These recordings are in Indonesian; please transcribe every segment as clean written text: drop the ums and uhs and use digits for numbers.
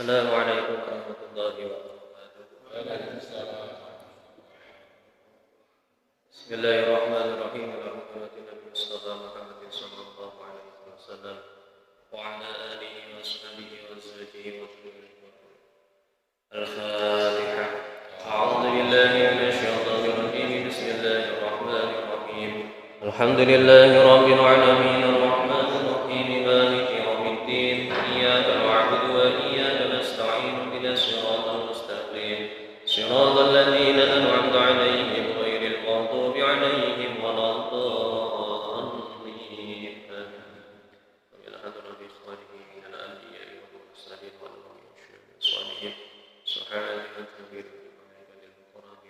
Assalamualaikum warahmatullahi wabarakatuh. Bismillahirrahmanirrahim. Alhamdulillahi Nabi Mustafa Muhammad sallallahu alaihi wasallam wa ala alihi wa sahbihi wa azwajihi wa dhurriyyatihi. Al-Fatihah. A'udzu billahi minasy syaithanir rajim. Bismillahirrahmanirrahim. Alhamdulillahi rabbil alamin arrahmanir rahim maliki yaumiddin. Iyyaka na'budu wa iyyaka nasta'in. Ihdinas siratal mustaqim. Siratal ladzina an'amta 'alaihim ghairil maghdubi 'alaihim waladdallin. Amin. Alhamdulillah bi khawarihi minal anbiya'i wal mursalin wal mu'minin shalihin. Subhanallahi kabir wa bihamdihi al-qur'an.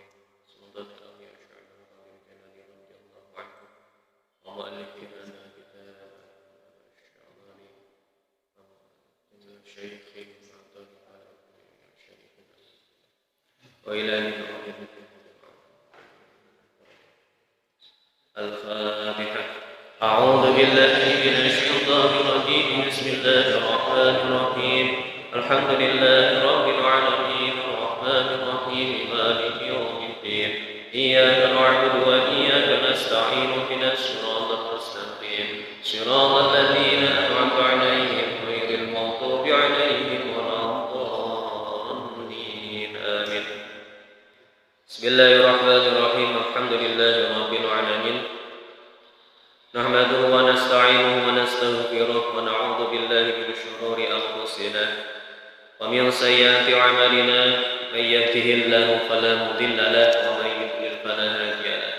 Sallallahu alaihi wa sallam. ومؤلف هذا كتاب الشعراني شيخ عبد الوهاب شيخنا وإلى الفاتحة. أعوذ بالله من الشيطان الرجيم. بسم الله الرحمن الرحيم. الحمد لله رب العالمين الرحمن الرحيم مالك يوم الدين. إياك نعبد وإياك نستعين. اهدنا الصراط المستقيم صراط الذين أنعمت عليهم غير المغضوب عليهم ولا الضالين. آمين. بسم الله الرحمن الرحيم. الحمد لله رب العالمين نحمده ونستعينه ونستغفره ونعوذ بالله من شرور أنفسنا ومن سيئات أعمالنا. من يهده الله فلا مضل له ومن يضلل فلا هادي له.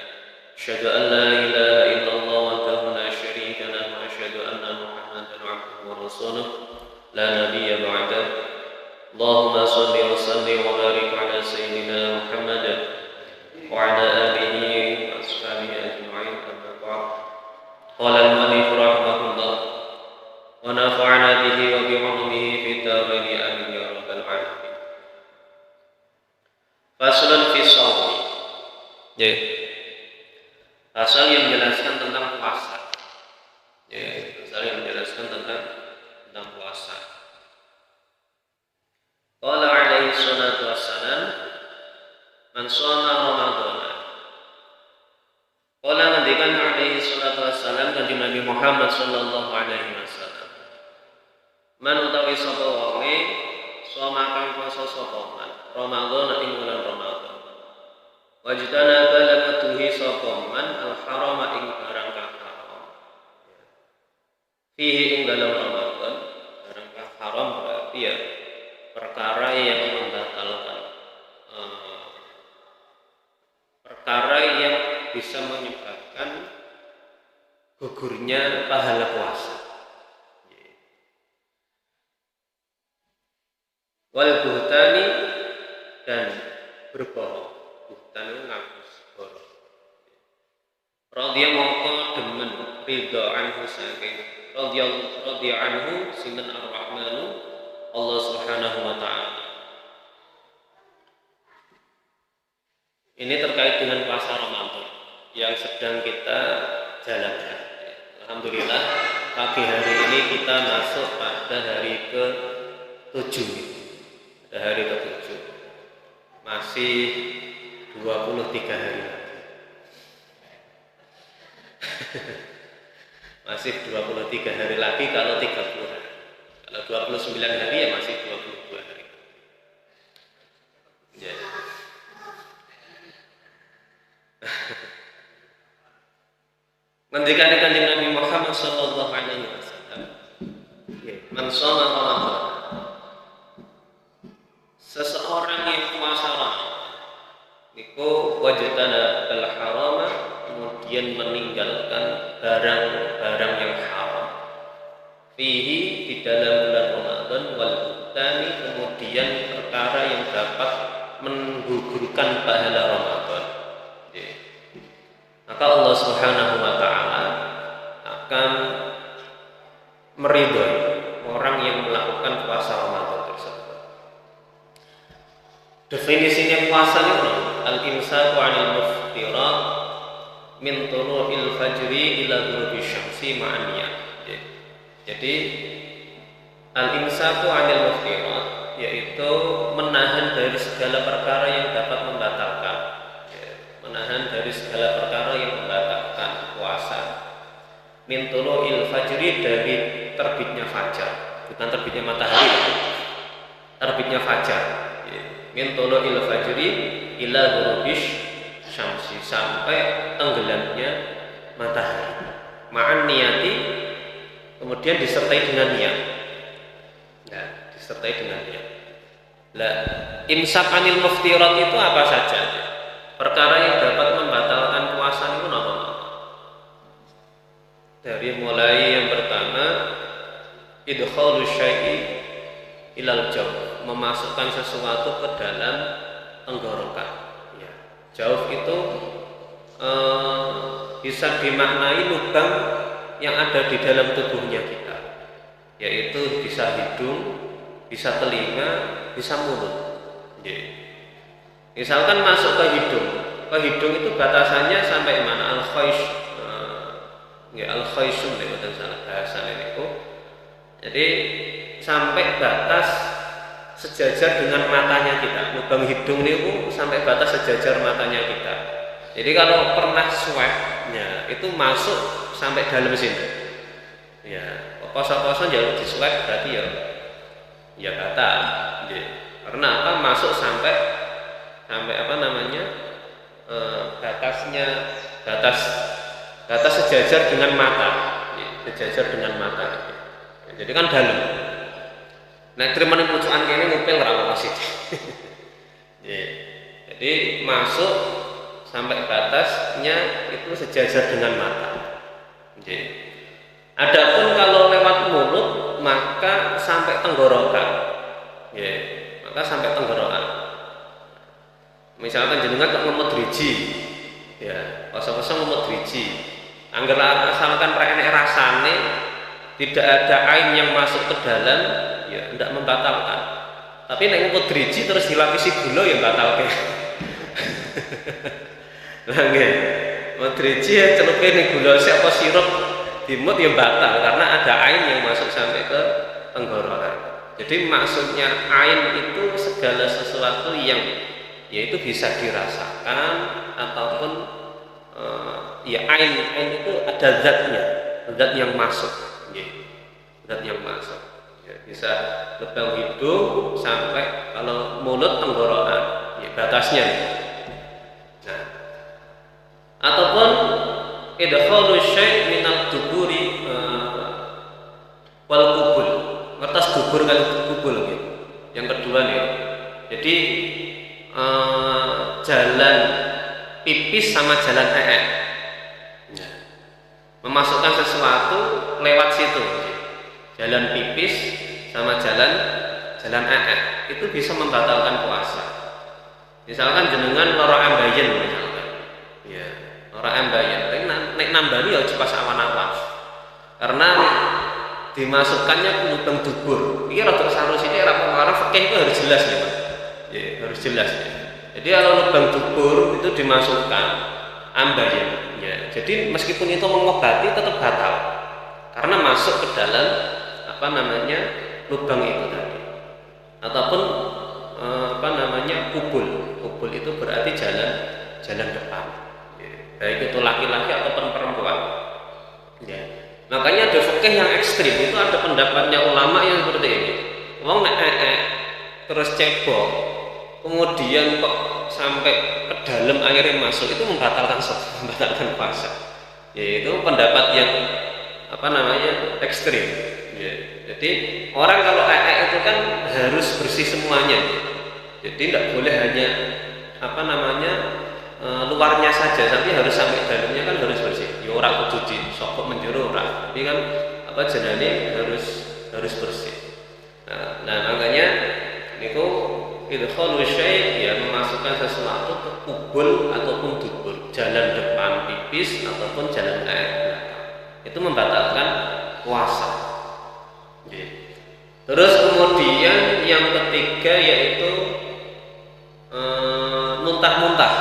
أشهد أن لا إله إلا الله وحده لا شريك له وأشهد أن محمدا عبده ورسوله لا نبي بعده. اللهم صل وسلم وبارك على سيدنا محمد وعلى آله وأصحابه أجمعين. أما بعد. قال المؤلف رحمه الله ونفعنا به وبعلومه في الدارين آمين يا رب العالمين. Faslun fi shaumi. Pasal yang menjelaskan tentang puasa. Pasal yang menjelaskan tentang puasa. Qala alaihi salatu wassalam man shoma ramadhana. Qala ngendikan alaihi salatu wassalam kanjeng Nabi Muhammad sallallahu alaihi wasallam. Man utawi sapa wonge shoma kang puasa sapa man Ramadhana ing bulan Ramadhan. Wajtana balagatuhi sapa man al-harama ing barang kang haram. Fihi ing dalam Ramadhan barang kang haram berarti ya perkara yang membatalkan perkara yang bisa menyebabkan gugurnya pahala puasa. Wal buhtani dan berbohong. Buhtan itu ngapus bohong. Radhiya mongko demen ridha anhu saking radhiya anhu sinten ar-rahmanu Allah Subhanahu wa taala. Ini terkait dengan puasa Ramadan yang sedang kita jalankan. Alhamdulillah pagi hari ini kita masuk pada hari ke-7. Pada hari ke-7. Masih 23 hari lagi. Masih 23 hari lagi kalau 30 hari. Kalau 29 hari ya masih 22 hari. Ya. Ngendikan kanjeng Nabi Muhammad sallallahu alaihi wasallam. Man shoma Ramadan. Seseorang yang puasa Ramadan niku wajtana al-harama, kemudian meninggalkan barang-barang yang haram. Fihi di dalam bulan Ramadan wal buhtani, kemudian perkara yang dapat menggugurkan pahala Ramadan. Maka Allah Subhanahu wa taala akan meridhoi orang yang melakukan puasa Ramadan tersebut. Definisinya puasa itu al-imsaku 'anil muftirat min tulu'il fajri ila ghurubi syamsi ma'an niyah. Jadi al-imsaku 'anil muftirat yaitu menahan dari segala perkara yang dapat membatalkan, menahan dari segala perkara yang membatalkan puasa. Min tulu'il fajri, dari terbitnya fajar, bukan terbitnya matahari, terbitnya fajar. Min tulu'il fajri ila ghurubish syamsi, sampai tenggelamnya matahari. Ma'an niyati, kemudian disertai dengan niat. Ya, disertai dengan niat. Lah, imsak anil muftirat itu apa saja? Perkara yang dapat membatalkan puasa itu apa? Dari mulai yang pertama, idkhalu syai'i ilal jawf, memasukkan sesuatu ke dalam tenggorokan. Ya. Jawf itu bisa dimaknai lubang yang ada di dalam tubuhnya kita, yaitu bisa hidung, bisa telinga, bisa mulut. Misalkan masuk ke hidung itu batasannya sampai mana? Al-khayshum dengan salah bahasa itu. Jadi sampai batas sejajar dengan matanya kita. Lubang hidung itu sampai batas sejajar matanya kita. Jadi kalau pernah swab, ya, itu masuk sampai dalam sini. Ya, kosong-kosong jalur di swab berarti ya batal. Ya. Karena apa? Masuk sampai apa namanya? Batas sejajar dengan mata. Ya, sejajar dengan mata. Ya, jadi kan dalam. Nah, terima nih pucukan kene ngupil ora apa sih. Ya. Jadi masuk sampai batasnya itu sejajar dengan mata. Jadi, adapun kalau lewat mulut maka sampai tenggorokan. Ya, maka sampai tenggorokan. Misalkan jenengan kok ngemut driji, ya, kosong-kosong ngemut driji. Angger asalkan ra enek rasane, tidak ada ain yang masuk ke dalam, ya tidak membatalkan. Tapi nek ngemut driji terus dilapisi gula ya batalke. Lah nggih, driji ya celupe ning gula sik apa sirup dimut ya batal karena ada ain yang masuk sampai ke tenggorokan. Jadi maksudnya ain itu segala sesuatu yang yaitu bisa dirasakan ataupun ya ain itu ada zatnya, zat yang masuk, ya, zat yang masuk. Ya, bisa lubang hidung sampai kalau mulut tenggorokan, ya, batasnya. Nah, ataupun idkhalu syai' minal duburi wal kubul. Ngertos dubur kali kubul gitu. Yang kedua nih. Jadi jalan pipis sama jalan memasukkan sesuatu lewat situ. Jalan pipis sama jalan itu bisa membatalkan puasa. Misalkan jenengan lara ambayen misalkan. Ya, lara ambayen. Nek nambani ya pas awan-awan. Karena dimasukkannya ke lubang dubur. Iki rada sarus ini ora pengaruh fikih itu harus jelas ya, Pak. Ya, harus jelas ya. Jadi kalau lubang dubur itu dimasukkan ambayen, ya. Jadi meskipun itu mengobati tetap batal. Karena masuk ke dalam apa namanya? Lubang itu tadi. Ataupun apa namanya? Kubul. Kubul itu berarti jalan depan. Ya. Baik itu laki-laki ataupun perempuan. Ya. Makanya ada fikih yang ekstrim, itu ada pendapatnya ulama yang seperti ini. Wong nek terus cebok, kemudian kok sampai ke dalam airnya masuk, itu membatalkan puasa. Yaitu pendapat yang apa namanya? Ekstrim. Ya. Jadi orang kalau itu kan harus bersih semuanya. Jadi tidak boleh hanya apa namanya? Luarnya saja, tapi harus sampai dalamnya kan harus bersih. Ya ora kudu disokok menjero ora. Tapi kan apa jenenge harus bersih. Nah makanya niku idkhalu syai' ya memasukkan sesuatu ke kubul ataupun dubur, jalan depan pipis ataupun jalan belakang. Itu membatalkan puasa. Terus kemudian yang ketiga yaitu muntah-muntah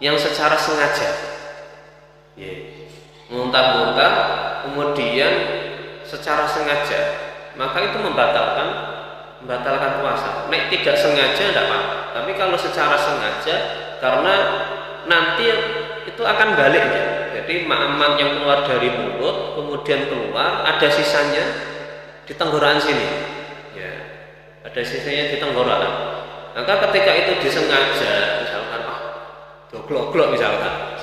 yang secara sengaja, muntah-muntah kemudian secara sengaja, maka itu membatalkan membatalkan puasa. Nek tidak sengaja tidak apa-apa. Tapi kalau secara sengaja, karena nanti itu akan balik ya. Jadi ma'aman yang keluar dari mulut, kemudian keluar, ada sisanya di tenggorokan sini. Ya, ada sisanya di tenggorokan. Maka ketika itu disengaja, misalkan glok-glok misalkan,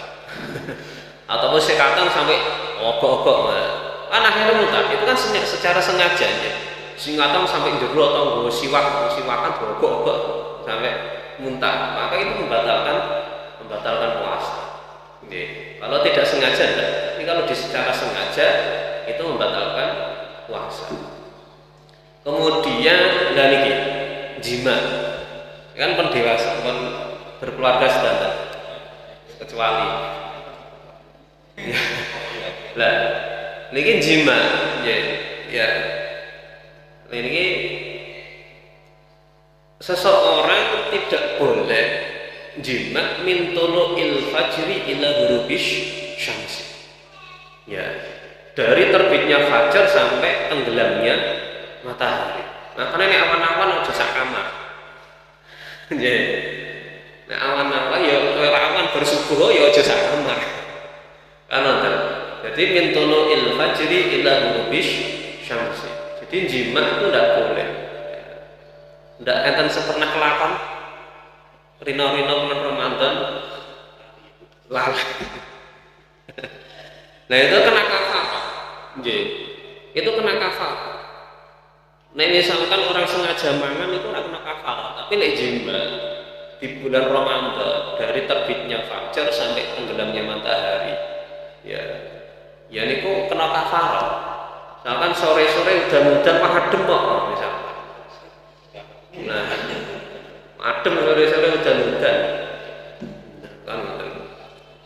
ataupun sekatan sampai ogok-ogok, kan akhirnya muntah. Itu kan secara sengaja ya. Singatan sampai jero atau siwakan ogok-ogok sampai muntah. Maka itu membatalkan puasa. Kalau tidak sengaja enggak. Tapi kalau secara sengaja itu membatalkan puasa. Kemudian niki jima. Kan pendewasa, berkeluarga standar. Kecuali lah niki jima ya. Niki seseorang tidak boleh jima min tulu'il fajri ila ghurubisy syamsi. Ya, dari terbitnya fajar sampai tenggelamnya matahari. Makanya ini awan-awan aja sak kamar. Ya. Nek awan-awan ya awan bersubuh ya aja sak kamar. Kan ngoten. Jadi min tulu'il fajri ila ghurubisy syamsi. Jadi jima itu tidak boleh. Tidak enten sepernah kelakon rino-rino bulan Ramadan lalai. Nah itu kena kafarah. Itu kena kafarah. Nah misalkan orang sengaja mangan itu kena kafarah. Tapi nek jima di bulan Ramadan dari terbitnya fajar sampai tenggelamnya matahari, ya niku kena kafarah. Misalkan sore-sore udan-udan adem kok misalkan. Nah, adem sore-sore udan-udan. Kan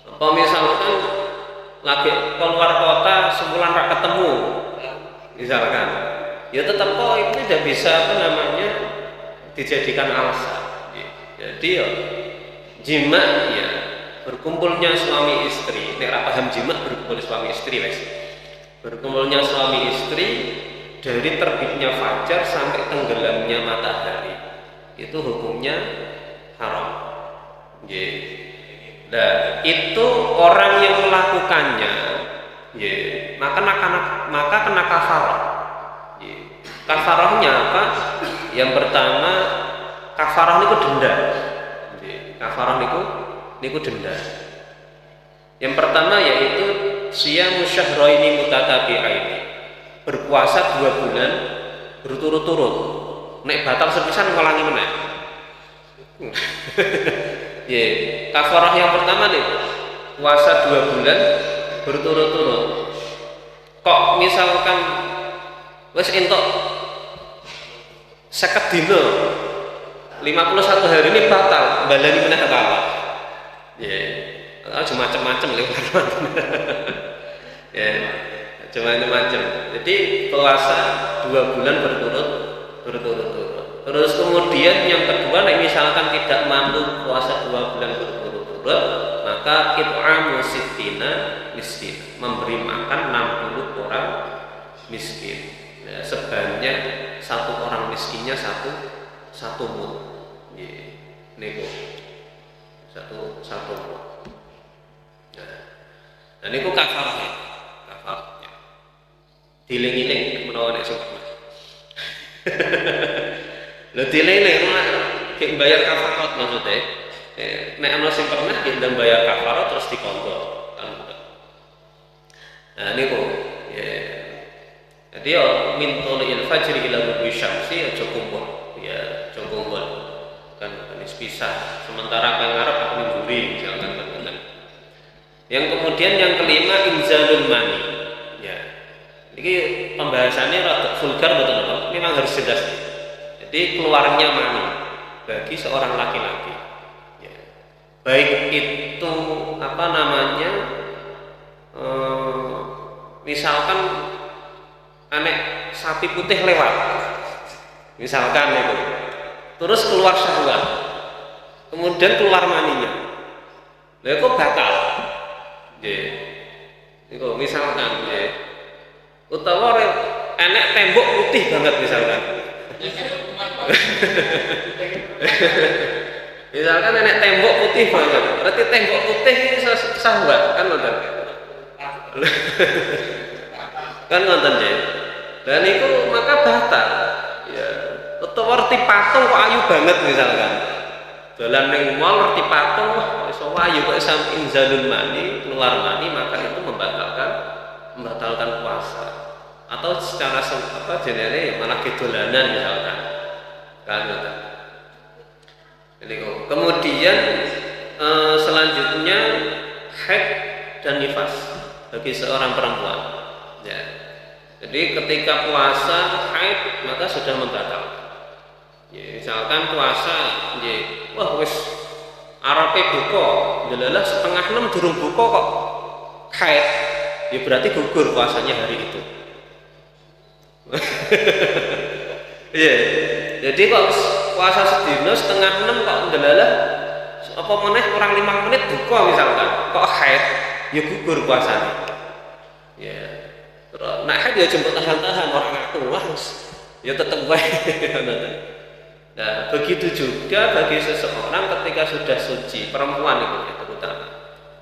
apa misalkan lagi keluar kota sebulan tak ketemu. Misalkan, ya tetap kok itu tidak bisa dijadikan alasan. Jadi ya jima ya berkumpulnya suami istri. Nek ra paham jima berkumpul suami istri wes. Berkumpulnya suami istri dari terbitnya fajar sampai tenggelamnya matahari itu hukumnya haram. Nah itu orang yang melakukannya maka kena kafarah. Kafarahnya apa? Yang pertama kafarah niku denda. Kafarah niku denda. Yang pertama yaitu siyamu syahraini mutatabi'aini. Berpuasa 2 bulan berturut-turut. Nek batal sepisan ngulangi meneh. Kafarah yang pertama nih puasa 2 bulan berturut-turut. Kok misalkan wis entuk 50 dina 51 hari ini batal, balani meneh kalah. Macam-macam lewat. Macam-macam. Jadi puasa 2 bulan berturut-turut. Terus kemudian yang kedua, misalkan tidak mampu puasa 2 bulan berturut-turut, maka it'amu sittina miskin, memberi makan 60 orang miskin. Sebanyak 1 orang miskinnya satu mud. Niku satu mud. Nah niku kafarahnya. Diling-iling menawa nek sempurna. Lho diling-iling nek bayar kafarat maksudnya. Nek ana sing pernah ndang bayar kafarat terus dikondo. Nah niku jadi ya min tulil fajri ila ghurubi syamsi aja kumpul. Aja kumpul. Kan jenis pisah. Sementara kang ngarep aku ngguri misalkan teman. Yang kemudian yang kelima inzalul mani. Ini pembahasannya rada vulgar betul-betul. Memang harus jelas. Jadi keluarnya mani bagi seorang laki-laki. Baik itu misalkan anek sapi putih lewat. Misalkan itu. Terus keluar syahwat. Kemudian keluar maninya. Lah kok batal. Niku misalkan utawa enek tembok putih banget misalkan. Misalkan nenek tembok putih banget, berarti tembok putih ini sahabat kan nonton. Kan nonton ya. Dan itu maka batal. Ya, tetep arti patung kok ayu banget misalkan. Dalam ning mall arti patung wah iso ayu kok samping zalun mani, keluar mani, maka itu membatalkan puasa. Atau secara apa jenenge malah kedolanan misalkan. Kan nonton. Kemudian selanjutnya haid dan nifas bagi seorang perempuan. Ya. Jadi ketika puasa haid maka sudah membatalkan. Ya, misalkan puasa, ya, wah wis arepe buka, delalah setengah 6 durung buka kok haid, ya berarti gugur puasanya hari itu. Iya. Jadi kok puasa sedina setengah 6 kok delalah apa meneh kurang 5 menit buka misalkan kok haid, ya gugur puasanya. Ya. Terus nek haid ya jemput tahan-tahan orang aku wah ya tetep wae. Nah, begitu juga bagi seseorang ketika sudah suci, perempuan itu ya, terutama.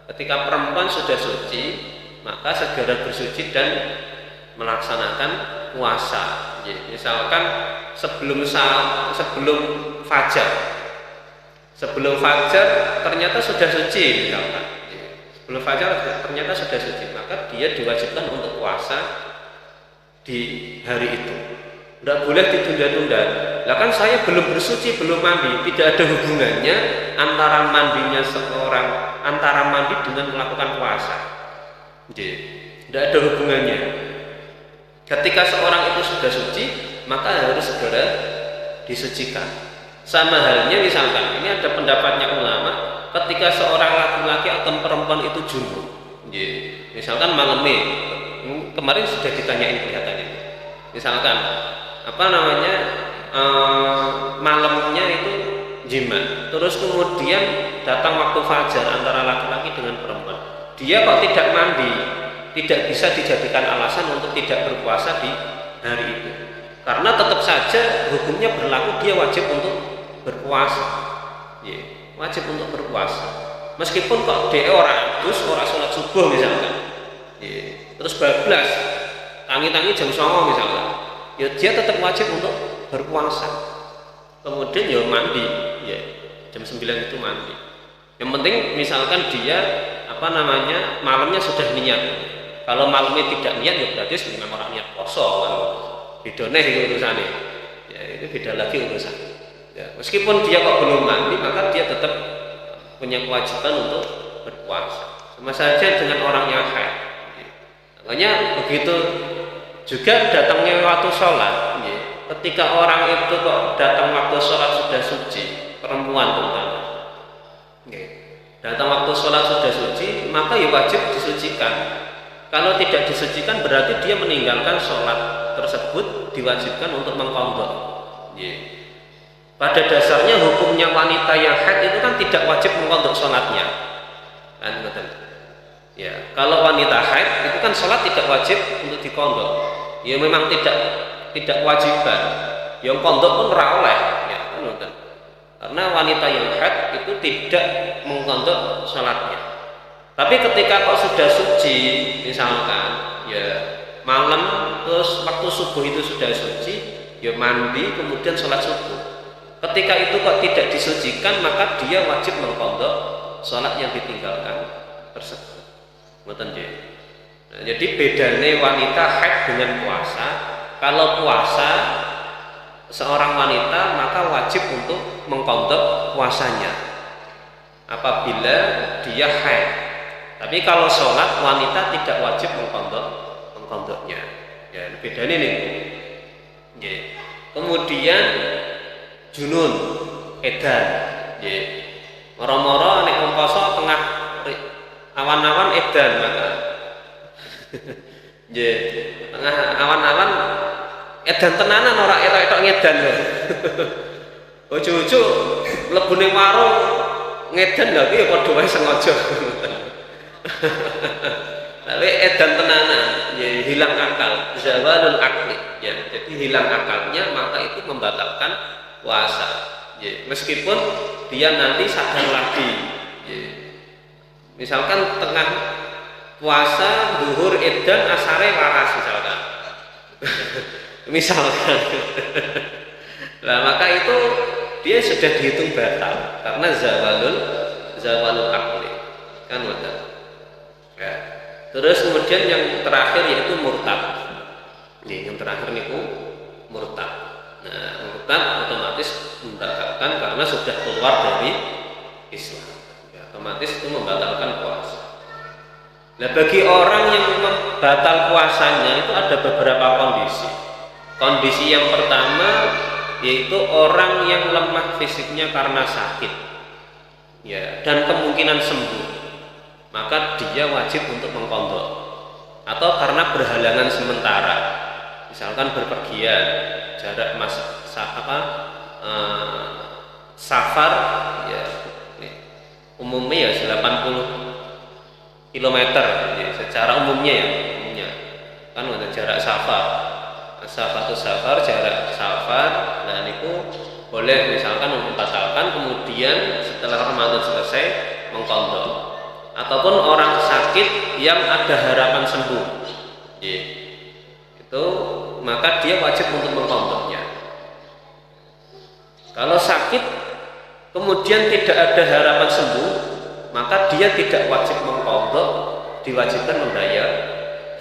Ketika perempuan sudah suci, maka segera bersuci dan melaksanakan puasa. Jadi, misalkan sebelum fajar, ternyata sudah suci, misalkan. Sebelum fajar ternyata sudah suci, maka dia diwajibkan untuk puasa di hari itu. Tidak boleh ditunda-tunda. Lah kan saya belum bersuci, belum mandi. Tidak ada hubungannya antara mandi dengan melakukan puasa. Tidak ada hubungannya. Ketika seorang itu sudah suci, maka harus segera disucikan. Sama halnya misalkan, ini ada pendapatnya ulama, ketika seorang laki-laki atau perempuan itu junub. Misalkan malamnya, kemarin sudah ditanyain kelihatannya. Misalkan malamnya itu jima, terus kemudian datang waktu fajar antara laki-laki dengan perempuan, dia kok tidak mandi, tidak bisa dijadikan alasan untuk tidak berpuasa di hari itu, karena tetap saja hukumnya berlaku, dia wajib untuk berpuasa. Wajib untuk berpuasa meskipun kok dia orang sholat subuh misalkan, terus bablas tangi-tangi jam 09.00 misalkan, ya dia tetap wajib untuk berpuasa. Kemudian ya mandi, ya jam 9 itu mandi. Yang penting misalkan dia malamnya sudah niat. Kalau malamnya tidak niat ya berarti memang orang niat poso kan. Beda nih itu urusannya. Ya itu beda lagi urusan. Ya, meskipun dia kok belum mandi, maka dia tetap punya kewajiban untuk berpuasa. Sama saja dengan orang yang haid. Makanya begitu juga datangnya waktu sholat, ketika orang itu kok datang waktu sholat sudah suci, perempuan terutama, datang waktu sholat sudah suci, maka ya wajib disucikan. Kalau tidak disucikan berarti dia meninggalkan sholat tersebut, diwajibkan untuk mengqadha. Pada dasarnya hukumnya wanita yang haid itu kan tidak wajib mengqadha sholatnya, kan betul. Ya, kalau wanita haid itu kan sholat tidak wajib untuk diqadha. Ya memang tidak kewajiban. Yang qadha pun ora oleh, ya kan betul. Karena wanita yang haid itu tidak mengqadha sholatnya. Tapi ketika kok sudah suci, misalkan ya malam terus waktu subuh itu sudah suci, ya mandi kemudian sholat subuh. Ketika itu kok tidak disucikan, maka dia wajib mengqadha sholat yang ditinggalkan tersebut. Ngoten nggih. Nah, jadi bedanya wanita haid dengan puasa. Kalau puasa seorang wanita maka wajib untuk mengqadha puasanya apabila dia haid. Tapi kalau sholat wanita tidak wajib mengqadhanya. Ya, bedanya nih. Nggih. Kemudian junun edan, moro-moro nek wong poso tengah awan-awan edan maka tengah awan-awan edan tenanan ora etok-etok ngedan lho. Ojo-ojo mlebu ning warung ngedan lho iki ya padha wae sengaja. Tapi edan tenanan, hilang akal, zawalul akli. Jadi hilang akalnya, maka itu membatalkan puasa. Meskipun dia nanti sadar lagi. Misalkan tengah puasa zuhur edan asare waras misalkan. Misalkan. Nah, maka itu dia sudah dihitung batal karena zawalul akli. Kan betul. Ya. Terus kemudian yang terakhir yaitu murtad. Yang terakhir niku murtad. Nah, murtad otomatis membatalkan karena sudah keluar dari Islam. Ya, otomatis itu membatalkan puasa. Nah, bagi orang yang batal puasanya itu ada beberapa kondisi. Kondisi yang pertama yaitu orang yang lemah fisiknya karena sakit, ya, dan kemungkinan sembuh, maka dia wajib untuk mengqadha. Atau karena berhalangan sementara, misalkan berpergian jarak safar, ya, umumnya ya 80 km, ya, secara umumnya kan ada jarak safar. Safar jarak safar, dan itu boleh misalkan membatalkan kemudian setelah Ramadan selesai mengqadha. Ataupun orang sakit yang ada harapan sembuh, itu maka dia wajib untuk mengqadhanya. Kalau sakit kemudian tidak ada harapan sembuh, maka dia tidak wajib mengqadha, diwajibkan membayar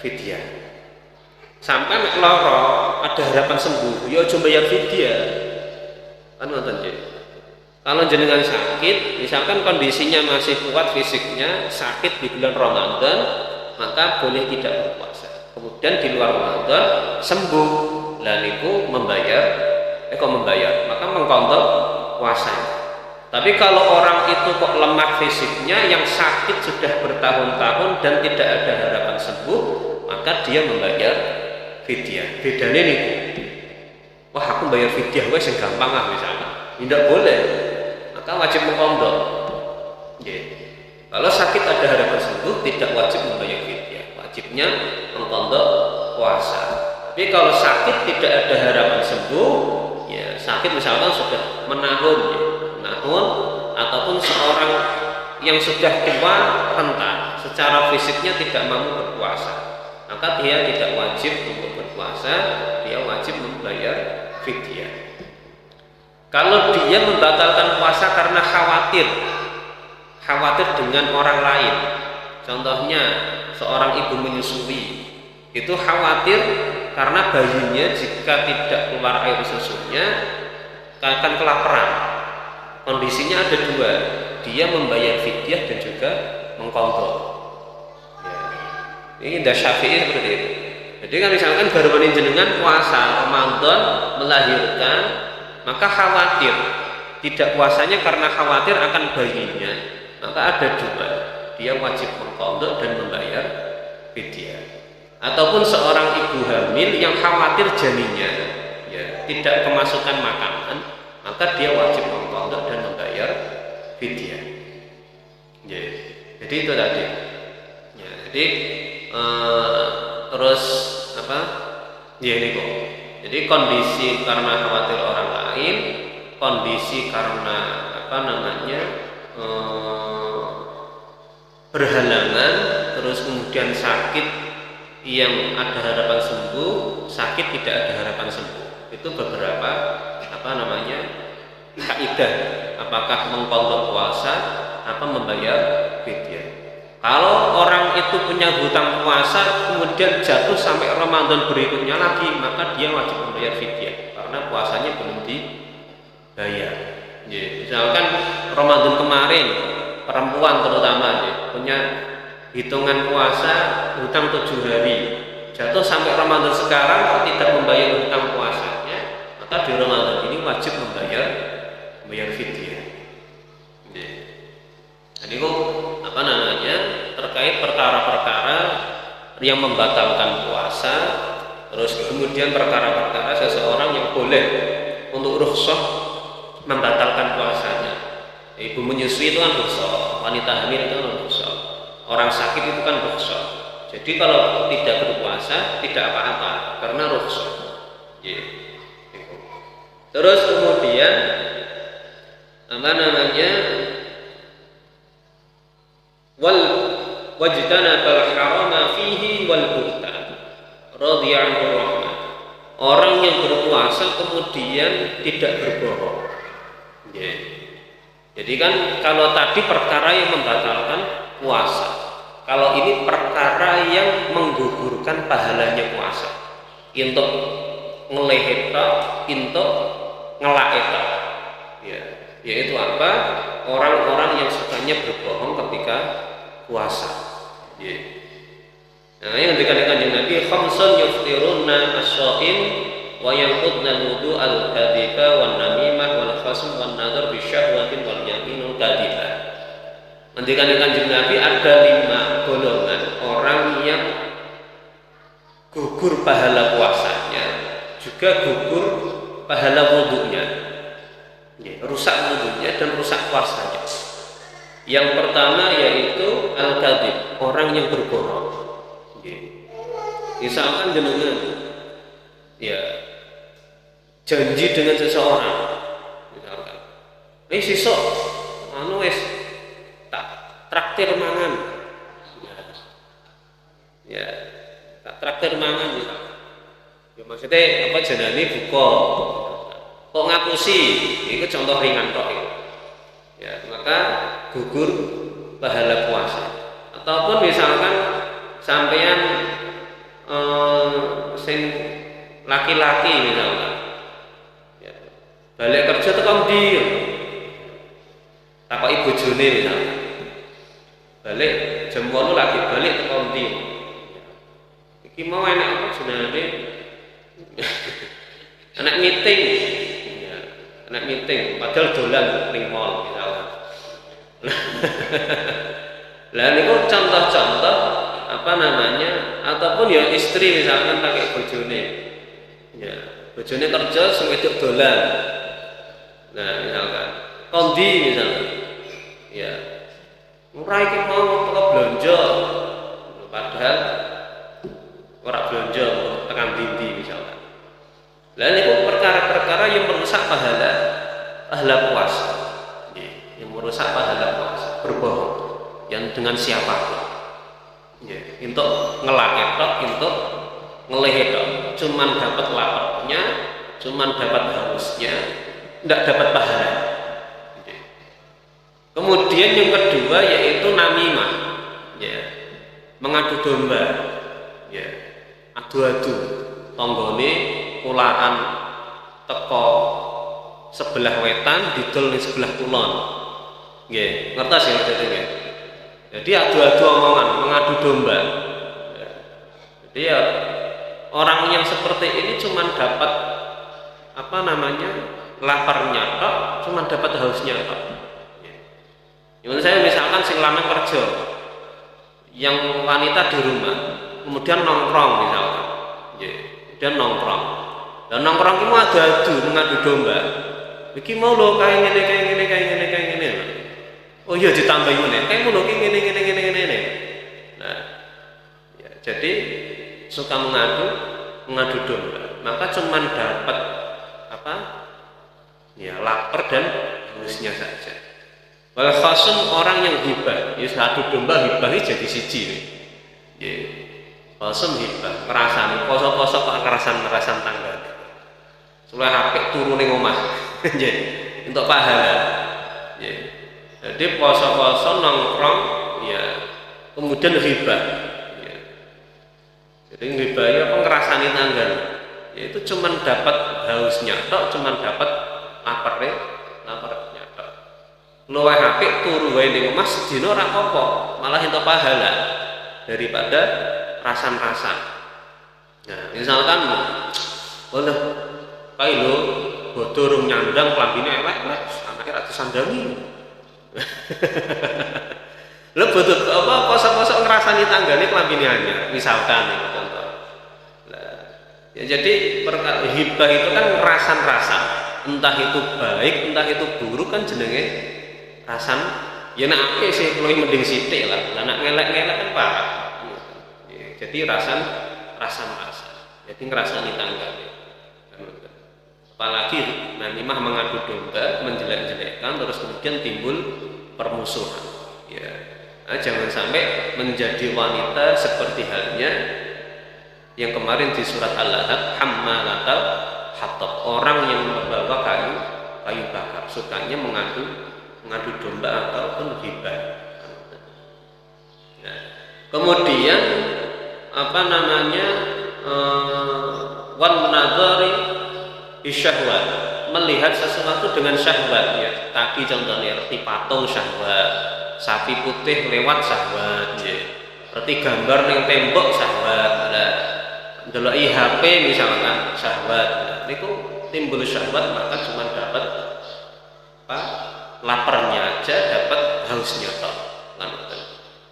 fidyah. Sampai nek lara ada harapan sembuh, ya aja bayar fidyah. Kan ngoten nggih. Kalau jenengan sakit, misalkan kondisinya masih kuat fisiknya, sakit di bulan Ramadan, maka boleh tidak berpuasa. Kemudian di luar Ramadan sembuh, lan niku membayar, maka mengqadha puasa. Tapi kalau orang itu kok lemah fisiknya, yang sakit sudah bertahun-tahun dan tidak ada harapan sembuh, maka dia membayar fidyah. Bedanya nih, wah aku bayar fidyah wes yang gampang misalnya, tidak boleh, maka wajib mengqadha. Kalau sakit ada harapan sembuh, tidak wajib membayar fidyah, wajibnya mengqadha puasa. Tapi kalau sakit tidak ada harapan sembuh, ya sakit misalkan sudah menahun, ataupun seorang yang sudah tua rentan, secara fisiknya tidak mampu berpuasa, maka dia tidak wajib untuk berpuasa, dia wajib membayar fidyah. Kalau dia membatalkan puasa karena khawatir dengan orang lain, contohnya seorang ibu menyusui, itu khawatir karena bayinya jika tidak keluar air susunya akan kelaparan. Kondisinya ada dua, dia membayar fidyah dan juga mengqadha. Ini dah Syafi'i seperti itu. Jadi kan misalkan garwane jenengan puasa Ramadan melahirkan, maka khawatir tidak puasanya karena khawatir akan bayinya, maka ada dua, dia wajib mengqadha dan membayar fidyah. Ataupun seorang ibu hamil yang khawatir janinnya ya tidak kemasukan makanan, maka dia wajib mengqadha dan membayar fidyah. Jadi itu tadi. Ya, jadi terus apa? Ya ini kok. Jadi kondisi karena khawatir orang lain, kondisi karena berhalangan, terus kemudian sakit yang ada harapan sembuh, sakit tidak ada harapan sembuh. Itu beberapa kaidah, apakah mengqadha puasa apa membayar fidyah. Kalau orang itu punya hutang puasa kemudian jatuh sampai Ramadan berikutnya lagi, maka dia wajib membayar fidyah karena puasanya belum dibayar. Misalkan Ramadan kemarin perempuan terutama punya hitungan puasa hutang 7 hari, jatuh sampai Ramadan sekarang tidak membayar hutang puasanya, maka di Ramadan ini wajib membayar fidyah. Jadi kok terkait perkara-perkara yang membatalkan puasa, terus kemudian perkara-perkara seseorang yang boleh untuk rukhsah membatalkan puasanya. Ibu menyusui itu kan rukhsah, wanita hamil itu kan rukhsah, orang sakit itu kan rukhsah. Jadi kalau tidak berpuasa tidak apa-apa karena rukhsah. Terus kemudian apa namanya, wal wajtanabal harama fihi wal buhtan radhiyallahu rahman. Orang yang berpuasa kemudian tidak berbohong. Ya. Jadi kan kalau tadi perkara yang membatalkan puasa, kalau ini perkara yang menggugurkan pahalanya puasa. Untuk ngeleheta, untuk ngelaeta. Ya, yaitu apa? Orang-orang yang sukanya berbohong ketika puasa. Ya. Nah, yang dikatakan Nabi, khamsun yuftiruna as-shaim wa yanqudna al-wudu al-kadhiba wan namimah wal khasm wan nadhar bi syahwatin wal yaminul kadhiba. Mendikan Kanjeng Nabi ada 5 golongan orang yang gugur pahala puasanya, juga gugur pahala wudunya, rusak wudunya dan rusak puasanya. Yang pertama yaitu al-kadhib, orang yang berbohong. Misalkan jenengan ya janji dengan seseorang, misalkan sesuk anu wis tak traktir mangan, ya tak traktir mangan misalkan. Ya maksudnya apa, jenenge buka kok ngapusi, itu contoh ringan tok ya, maka gugur pahala puasa. Ataupun misalkan sampeyan sing laki-laki misalkan ya, balik kerja tekan ndi takoki bojone misalkan, balik jam 8 lagi balik tekan ndi, iki mau enak apa jenenge anak meeting ya, anak meeting padahal dolan ning mall misalkan. Lah niku contoh-contoh apa namanya, ataupun ya istri misalkan pakai bojone, ya bojone kerja sing wedok dolan, nah misalkan kondi misalkan, ya murah iki mau teko blonjo, padahal ora blonjo tekan dindi misalkan. Lah niku perkara-perkara yang merusak pahala puasa, yang merusak pahala puasa, berbohong yang dengan siapapun. Ya, untuk ngelaketok, untuk ngelehetok, cuman dapat laparnya, cuman dapat hausnya, tidak dapat pahala. Ya. Kemudian yang kedua yaitu namimah, ya, mengadu domba, ya, adu-adu, tonggone kulaan teko sebelah wetan didol di sebelah kulon, ya, ngertos ya maksudnya. Jadi adu-adu omongan, mengadu domba. Jadi ya orang yang seperti ini cuma dapat apa namanya, laparnya tok, cuma dapat hausnya tok. Ya. Saya misalkan sing lanang kerja, yang wanita di rumah, kemudian nongkrong misalkan, ya, kemudian nongkrong. Dan nongkrong itu adu-adu, mengadu domba. Iki mau lo kayak gini. Oh iya ditambahin meneh, kayak ngono ki ngene. Nah, ya, jadi suka mengadu domba, maka cuman dapat apa? Ya lapar dan hausnya saja. Wal khasum, orang yang hibah, ya adu domba hibah ini jadi siji nih. Ya, khasum hibah, ngerasani, poso-poso kok ngerasan tangga. Sulih apik turu ning omah. Nggih, untuk pahala. Ya. Jadi poso-poso nongkrong, ya, kemudian hibah, ya. Jadi hibahnya apa, ngerasani tanggal, ya, itu cuman dapat hausnya tok, cuman dapat laparnya tok. Luwih apik turu wae ning omah sedina ora apa-apa, malah entuk pahala daripada rasan-rasan. Nah, misalkan oleh kae lho bodho rung nyandang klambine elek, anake ra disandangi. Lho betul apa poso-poso ngrasani tanggane klambine anyar misalkan ya, contoh. Nah, ya jadi perkara hibah itu kan rasan-rasan, entah itu baik entah itu buruk kan jenenge rasan. Ya nek akeh sih luwih mending sithik lah. Lah nek ngelek-ngelek kan parah. Ya, jadi rasan. Jadi ngrasani tanggane. apalagi namimah mengadu domba, menjelek-jelekkan, terus kemudian timbul permusuhan. Ya, nah, jangan sampai menjadi wanita seperti halnya yang kemarin di surat Al-Lahab, hammalatal hatab, orang yang membawa kayu bakar, sukanya mengadu domba ataupun ghibah. Nah, kemudian wan nadhari bisyahwat, melihat sesuatu dengan syahwat. Ya, tadi contohnya seperti patung syahwat, sapi putih lewat syahwat, ya. Seperti gambar ning tembok syahwat, ndeloki HP misalkan syahwat. Nah, niku timbul syahwat, maka cuma dapat laparnya aja, dapat hausnya toh.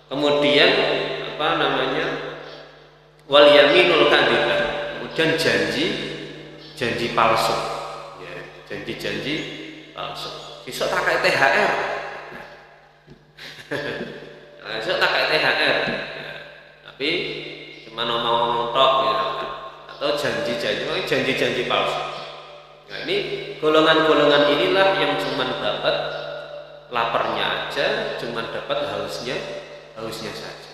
Kemudian wal yaminul kadzibah, kemudian janji palsu. Ya, janji palsu. Besok tak kayak THR. Besok tak kayak THR. Ya, tapi cuma ngomong tok ya. Atau janji palsu. Nah, ini golongan-golongan inilah yang cuma dapat laparnya aja, cuma dapat hausnya saja.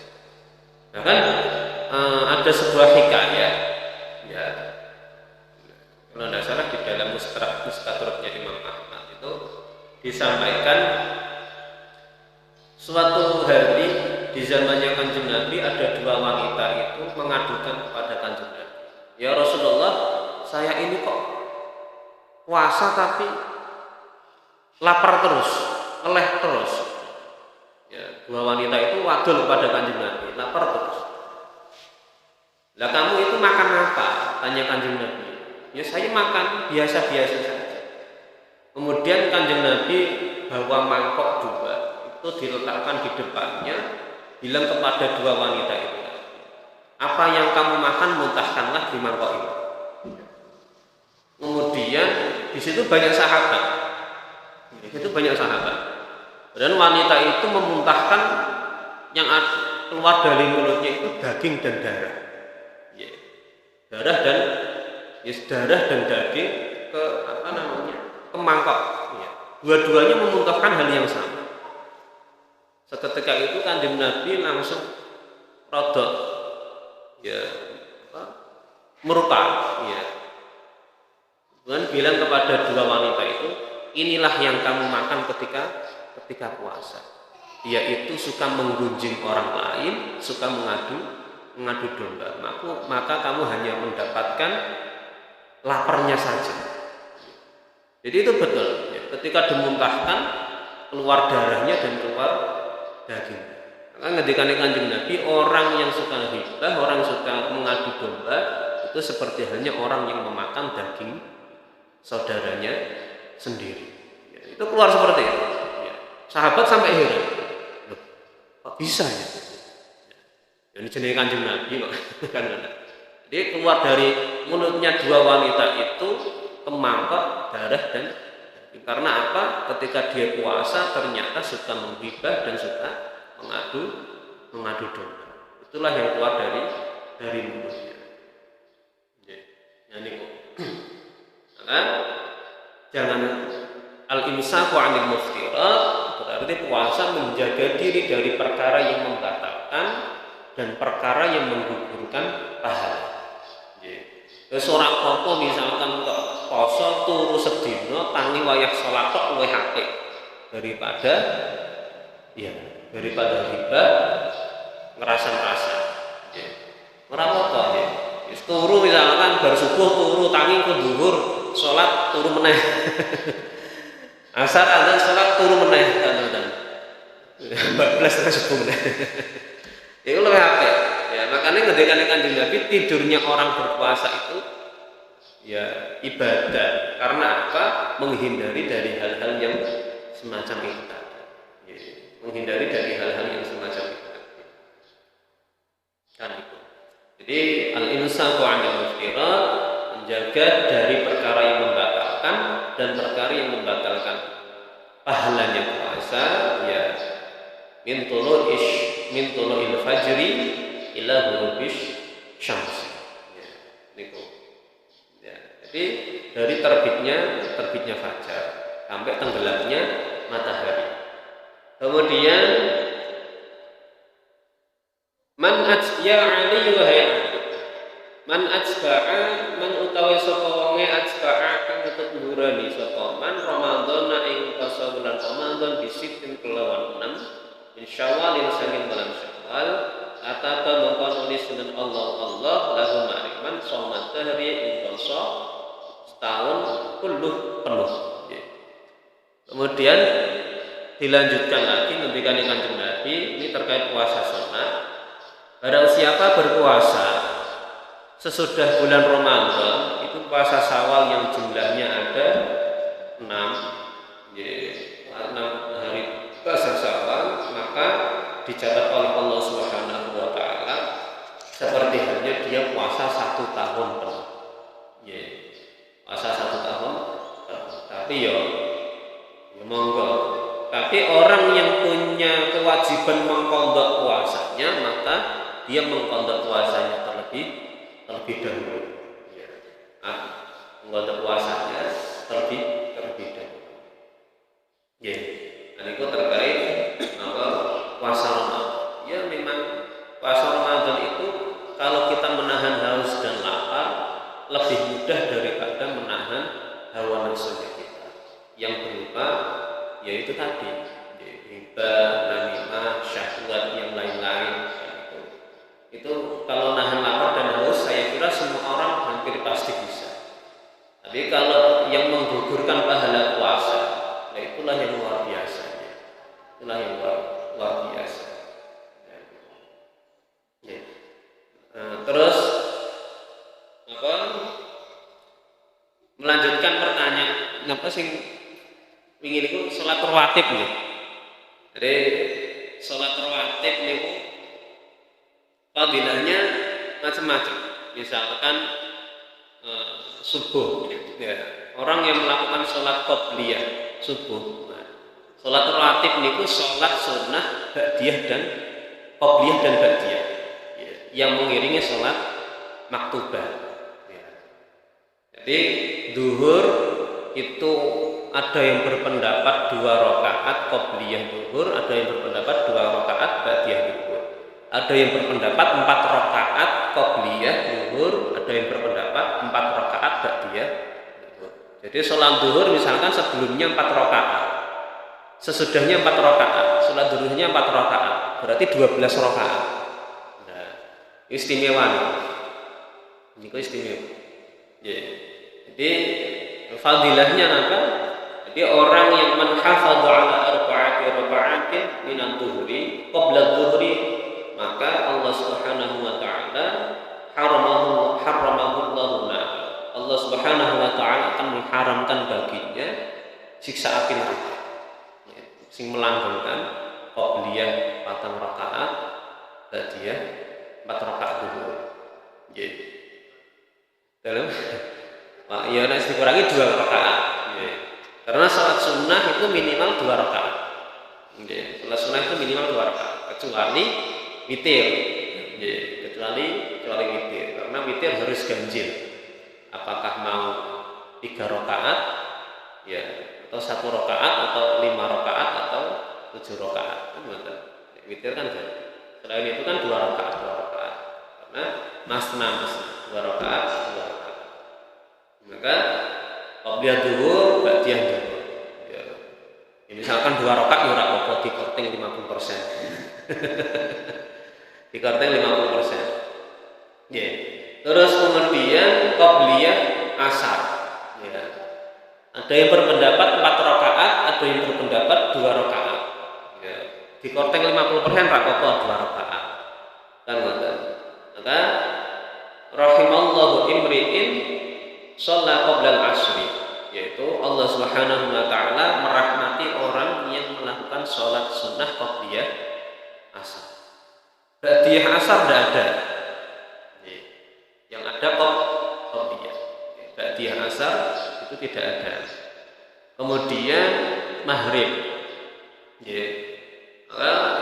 Nah, kan ada sebuah hikayah, ya, kalau tidak salah di dalam Mustadraknya Imam Ahmad itu disampaikan suatu hari di zamannya Kanjeng Nabi ada dua wanita itu mengadukan kepada Kanjeng Nabi, ya Rasulullah, saya ini kok puasa tapi lapar terus, meleh terus. Ya, dua wanita itu wadul kepada Kanjeng Nabi, lapar terus. Lah kamu itu makan apa? Tanya Kanjeng Nabi. Ya saya makan biasa-biasa saja. Kemudian Kanjeng Nabi bawa mangkok dua, itu diletakkan di depannya, bilang kepada dua wanita itu, apa yang kamu makan muntahkanlah di mangkok ini. Kemudian di situ banyak sahabat. Dan wanita itu memuntahkan yang keluar dari mulutnya itu daging dan darah. Ya. Darah dan daging ke ke mangkok. Ya. Dua-duanya memuntahkan hal yang sama. Seketika itu Kanjeng Nabi langsung rodok, murka. Ya. Tuhan bilang kepada dua wanita itu, inilah yang kamu makan ketika puasa. Yaitu suka menggunjing orang lain, suka mengadu domba. Maka kamu hanya mendapatkan laparnya saja. Jadi itu betul. Ya, ketika dimuntahkan keluar darahnya dan keluar daging. Maka ketika Kanjeng Nabi, orang yang suka ghibah, orang suka mengadu domba itu seperti halnya orang yang memakan daging saudaranya sendiri. Ya, itu keluar seperti itu. Ya, sahabat sampai heran. Loh, kok bisa ya? Ini jenis Kanjeng Nabi kok. Jadi keluar dari mulutnya dua wanita itu ke mangkok darah dan daging. Karena apa? Ketika dia puasa ternyata suka menghibah dan suka mengadu domba. Itulah yang keluar dari mulutnya. Ya, ini kok. Maka jangan al-imsaku 'anil muftirat, berarti puasa menjaga diri dari perkara yang membatalkan dan perkara yang menggugurkan pahala. Wis ora apa misalkan kok poso turu sedina tangi wayah salat tok luwih apik daripada riba ngerasa-ngerasa. Ora apa-apa ya. Wis turu misalkan bar subuh turu tangi ke dhuwur salat turu meneh. Asar azan salat turu meneh kan. 14 terus subuh meneh. Itu lebih apik. Ya, makanya ketika Kanjeng Nabi tidurnya orang berpuasa itu ya ibadah. Karena apa? Menghindari dari hal-hal yang semacam itu. Ya, menghindari dari hal-hal yang semacam itu. Kan itu. Jadi al-imsaku 'anil muftirat, menjaga dari perkara yang membatalkan dan perkara yang membatalkan pahalanya puasa, ya min tulu'il fajri ila ghurubish syams. Ya, niku. Ya, jadi dari terbitnya fajar sampai tenggelamnya matahari. Kemudian man ajya ali wa hayya man ajba'a man utawi sapa wonge ajba'a kang tetep nurani sapa man Ramadhana ing poso bulan Ramadan bisitin kelawan 6 min Syawal sanging bulan Syawal atata mongko nulis dengan Allah lahu mariman somat dahri ing poso setahun penuh. Kemudian dilanjutkan lagi ngendikan Kanjeng Nabi ini terkait puasa sunnah. Barang siapa berpuasa sesudah bulan Ramadan itu puasa Syawal yang jumlahnya ada 6 hari puasa Syawal, maka dicatat oleh Allah Subhanahu wa taala seperti halnya dia puasa 1 tahun penuh. Puasa 1 tahun penuh. Tapi ya monggo. Tapi orang yang punya kewajiban mengqadha puasanya, maka dia mengqadha puasanya terlebih dahulu. Mengqadha puasanya terlebih dahulu. Itu terkait puasa Ramadan. Ya memang puasa Ramadan itu kalau kita menahan haus dan lapar lebih mudah daripada menahan hawa nafsu kita yang berupa yaitu tadi riba, namimah, syahwat yang lain-lain. Itu kalau nahan lapar dan haus saya kira semua orang hampir pasti bisa. Tapi kalau yang menggugurkan pahala puasa, itulah yang luar biasa. Itulah yang luar biasa. Terus melanjutkan pertanyaan apa sing ingin itu sholat rawatib nih. Jadi sholat rawatib niku fadilahnya macam-macam. Misalkan subuh, ya. Orang yang melakukan sholat qobliyah subuh. Sholat rawatib niku sholat sunnah ba'diyah dan qobliyah dan ba'diyah, ya. Yang mengiringi sholat maktubah. Ya. Jadi duhur itu ada yang berpendapat 2 rakaat qobliyah duhur, ada yang berpendapat 2 rakaat ba'diyah duhur. Ada yang berpendapat 4 rakaat qobliyah duhur, ada yang berpendapat 4 rakaat ba'diyah duhur. Jadi sholat duhur misalkan sebelumnya 4 rakaat, sesudahnya 4 rakaat, sholat duhurnya 4 rakaat, berarti 12 rakaat. Nah, istimewa nih. Ini kok istimewa. Ya. Jadi fadilahnya apa? Jadi orang yang menhafadhu ala arba'ati raka'atin minan dhuhri qabla dhuhri, maka Allah Subhanahu wa taala haramahu Allahu. Allah Subhanahu wa taala akan mengharamkan baginya siksa api neraka. Sing melanggengkan qabliyah 4 rakaat, ba'diyah 4 rakaat dhuhur. Nggih. Dalam ya nek dikurangi 2 rakaat. Nggih. Karena salat sunnah itu minimal 2 rakaat. Nggih, salat sunnah itu minimal 2 rakaat kecuali witir. Nggih, kecuali witir. Karena witir harus ganjil. Apakah mau 3 rakaat ya atau 1 rakaat atau 5 rakaat atau 7 rakaat. Witir kan ganjil. Selain itu kan 2 rakaat. Karena masna 2 rakaat. Maka qobliyah duhur, ba'diyah duhur. Ya. Misalkan 2 rakaat ya ora apa dikorting 50%. Dikorting 50%. Ya. Terus kemudian qobliyah asar. Ya. Ada yang berpendapat 4 rakaat, ada yang berpendapat 2 rakaat. Ya. Dikorting 50% ra apa 2 rakaat. Kan ngoten. Maka rahimallahu imri'in shalla qabla al-'asri, yaitu Allah Subhanahu wa taala merahmati orang yang melakukan sholat sunnah qabliyah asar. Ba'diyah asar tidak ada. Yang ada qabliyah. Ba'diyah asar itu tidak ada. Kemudian maghrib.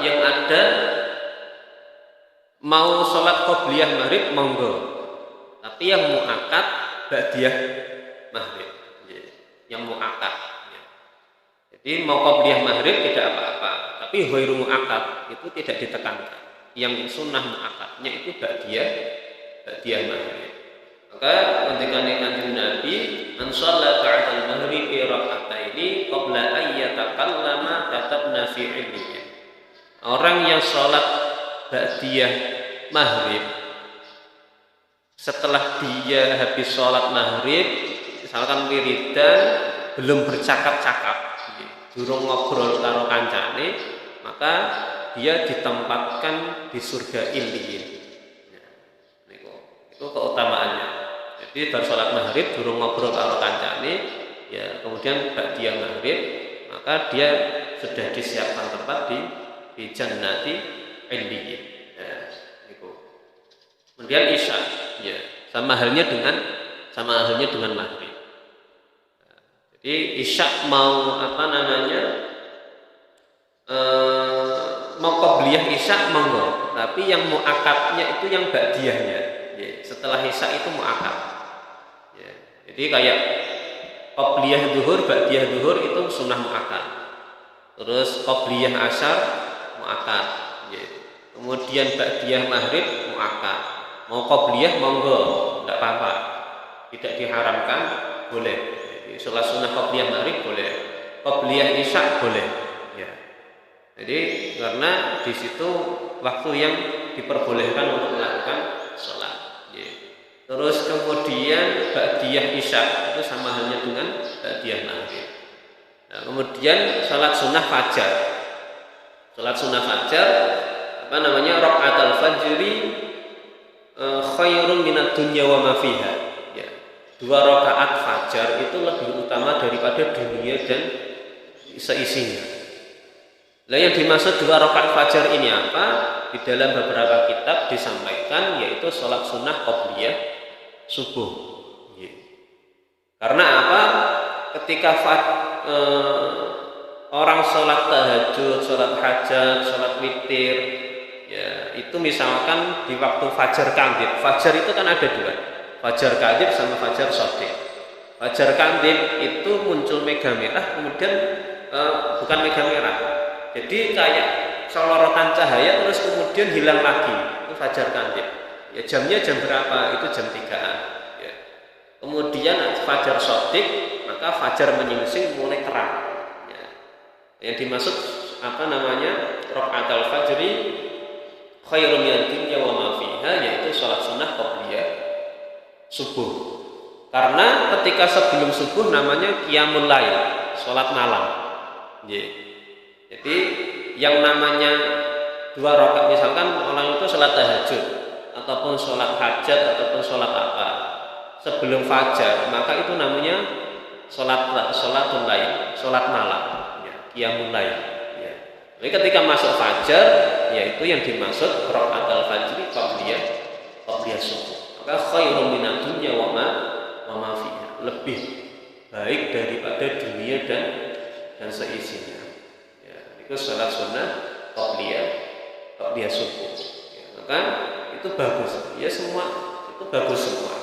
Yang ada mau sholat qabliyah maghrib monggo. Tapi yang muakkad ba'diyah maghrib, yang muakkad. Jadi mau qobliyah maghrib tidak apa-apa, tapi ghairu muakkad itu tidak ditekankan. Yang sunnah muakkadnya itu ba'diyah maghrib. Maka ketika Kanjeng Nabi man shalla ba'dal maghribi raka'ataini qabla an yatakallama katabna fi ilmihi. Orang yang sholat ba'diyah maghrib setelah dia habis sholat maghrib, misalkan wiridan belum bercakap-cakap, durung ngobrol karo kancane, maka dia ditempatkan di surga Illiyin. Itu keutamaannya. Jadi baru sholat maghrib durung ngobrol karo kancane, ya kemudian ba'diyah maghrib, maka dia sudah disiapkan tempat di jannati Illiyin. Kemudian isya, ya sama halnya dengan maghrib. Jadi isya mau mau qobliyah isya monggo, tapi yang muakkadnya itu yang ba'diyahnya. Ya, setelah isya itu muakkad. Ya, jadi kayak qobliyah zuhur, ba'diyah zuhur itu sunnah muakkad. Terus qobliyah asar muakkad. Ya. Kemudian ba'diyah maghrib muakkad. Mau qobliyah monggo, tidak apa-apa. Tidak diharamkan, boleh. Sholat sunnah qobliyah maghrib boleh, qobliyah isya boleh. Ya. Jadi karena di situ waktu yang diperbolehkan untuk melakukan sholat. Ya. Terus kemudian ba'diyah isya itu sama halnya dengan ba'diyah maghrib. Nah, kemudian sholat sunnah fajar. Sholat sunnah fajar raka'atul fajri khairun minad dunya wa ma fiha. 2 rakaat fajar itu lebih utama daripada dunia dan seisinya. Nah, yang dimaksud 2 rakaat fajar ini apa? Di dalam beberapa kitab disampaikan yaitu sholat sunnah qobliyah subuh. Karena apa? Ketika orang sholat tahajud, sholat hajat, sholat witir, ya itu misalkan di waktu fajar kandib. Fajar itu kan ada 2. Fajar kadhib sama fajar shadiq. Fajar kadhib itu muncul mega merah, kemudian bukan mega merah. Jadi kayak sororotan cahaya terus kemudian hilang lagi. Itu fajar kadhib. Ya jamnya jam berapa? Itu jam 3-an. Ya. Kemudian fajar shadiq, maka fajar menyingsing mulai terang. Ya. Yang dimaksud raka'atul fajri khairun minad dunya wa ma fiha, yaitu salat sunnah qobliyah subuh. Karena ketika sebelum subuh namanya qiyamul lail, sholat malam. Jadi yang namanya 2 rakaat, misalkan orang itu sholat tahajud ataupun sholat hajat ataupun sholat apa sebelum fajar, maka itu namanya sholatul lail, sholat malam, qiyamul lail. Jadi ketika masuk fajar, yaitu yang dimaksud raka'atul fajri qobliyah subuh. Maka khairun minad dunya wa ma fiha, lebih baik daripada dunia dan seisinya. Ya, itu salat sunnah qobliyah subuh. Ya, maka itu bagus. Ya semua itu bagus semua.